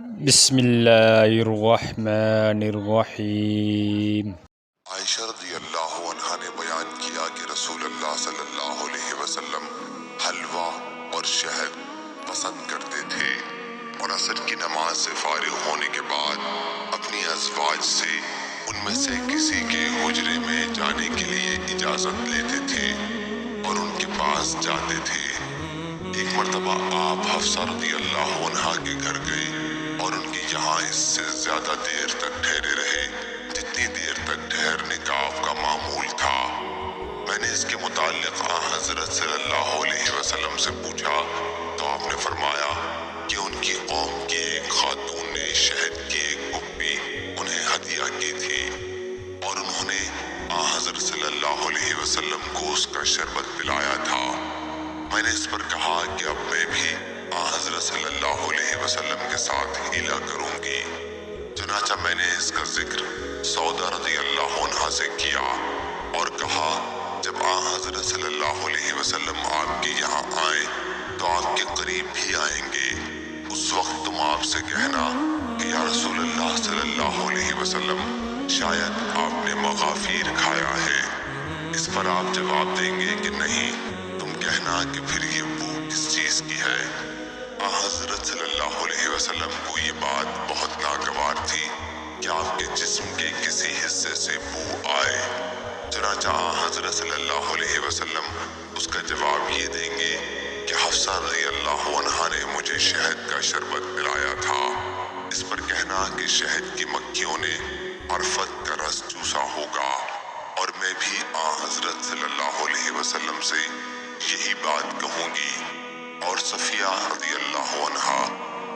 بسم اللہ الرحمن الرحیم۔ عائشہ رضی اللہ عنہا نے بیان کیا کہ رسول اللہ صلی اللہ علیہ وسلم حلوہ اور شہد پسند کرتے تھے اور عصر کی نماز سے فارغ ہونے کے بعد اپنی ازواج سے ان میں سے کسی کے حجرے میں جانے کے لیے اجازت لیتے تھے اور ان کے پاس جاتے تھے۔ ایک مرتبہ آپ حفصہ رضی اللہ عنہا کے گھر گئے اور ان کی یہاں اس سے زیادہ دیر تک ٹھہرے رہے جتنی دیر تک ٹھہرنے کا آپ کا معمول تھا۔ میں نے اس کے متعلق حضرت صلی اللہ علیہ وسلم سے پوچھا تو آپ نے فرمایا کہ ان کی قوم کی ایک خاتون نے شہد کی ایک کپی انہیں ہدیہ کی تھی اور انہوں نے حضرت صلی اللہ علیہ وسلم کو اس کا شربت پلایا تھا۔ میں نے اس پر کہا کہ اب میں بھی حضرت صلی اللہ علیہ وسلم کے ساتھ ہیلا کروں گی۔ چنانچہ میں نے اس کا ذکر سودا رضی اللہ عنہا سے کیا اور کہا جب حضرت صلی اللہ علیہ وسلم آپ کے یہاں آئیں تو آپ کے قریب بھی آئیں گے، اس وقت تم آپ سے کہنا کہ یا رسول اللہ صلی اللہ علیہ وسلم شاید آپ نے مغافیر کھایا ہے۔ اس پر آپ جواب دیں گے کہ نہیں، تم کہنا کہ پھر یہ بو کس چیز کی ہے۔ حضرت صلی اللہ علیہ وسلم کو یہ بات بہت ناگوار تھی کہ آپ کے جسم کے کسی حصے سے بو آئے، چنانچہ حضرت صلی اللہ علیہ وسلم اس کا جواب یہ دیں گے کہ حفصہ رضی اللہ عنہا نے مجھے شہد کا شربت پلایا تھا۔ اس پر کہنا کہ شہد کی مکھیوں نے عرفت کا رس چوسا ہوگا، اور میں بھی حضرت صلی اللہ علیہ وسلم سے یہی بات کہوں گی، اور صفیہ رضی اللہ عنہا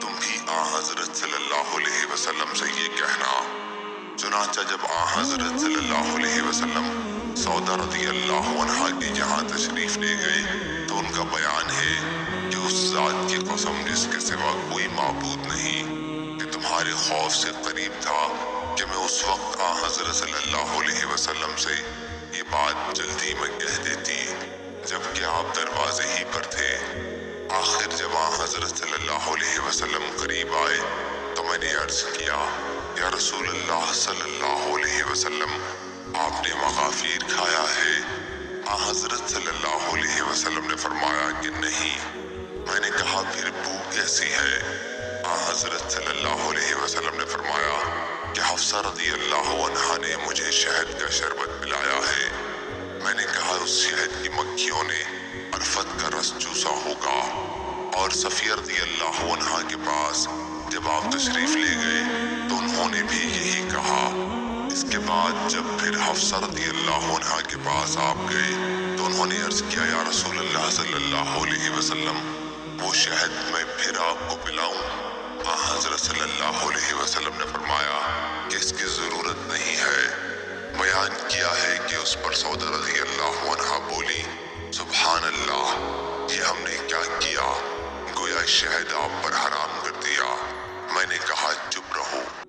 تم بھی حضرت صلی اللہ علیہ وسلم سے یہ کہنا۔ چنانچہ جب حضرت صلی اللہ علیہ وسلم سودا رضی اللہ عنہا کے یہاں تشریف لے گئے تو ان کا بیان ہے کہ اس ذات کی قسم جس کے سوا کوئی معبود نہیں کہ تمہارے خوف سے قریب تھا کہ میں اس وقت حضرت صلی اللہ علیہ وسلم سے یہ بات جلدی میں کہہ دیتی جبکہ آپ دروازے ہی پر تھے۔ آخر جب حضرت صلی اللہ علیہ وسلم قریب آئے تو میں نے عرض کیا یا رسول اللہ صلی اللہ علیہ وسلم آپ نے مغافیر کھایا ہے؟ حضرت صلی اللہ علیہ وسلم نے فرمایا کہ نہیں۔ میں نے کہا پھر بو کیسی ہے؟ حضرت صلی اللہ علیہ وسلم نے فرمایا کہ حفصہ رضی اللہ عنہا نے مجھے شہد کا شربت پلایا ہے۔ میں نے کہا اس شہد کی مکھیوں نے عرفت کا رس چوسا ہوگا، اور صفیہ رضی اللہ عنہا کے پاس جب آپ تشریف لے گئے تو انہوں نے بھی یہی کہا۔ اس کے بعد جب پھر حفصہ رضی اللہ عنہا کے پاس آپ گئے تو انہوں نے عرض کیا یا رسول اللہ صلی اللہ علیہ وسلم وہ شہد میں پھر آپ کو پلاؤں؟ حضرت صلی اللہ علیہ وسلم نے فرمایا کہ اس کی ضرورت نہیں ہے۔ بیان کیا ہے کہ اس پر سودا رضی اللہ عنہا بولی سبحان اللہ، یہ ہم نے کیا کیا، گویا شہد آپ پر حرام کر دیا۔ میں نے کہا چپ رہو۔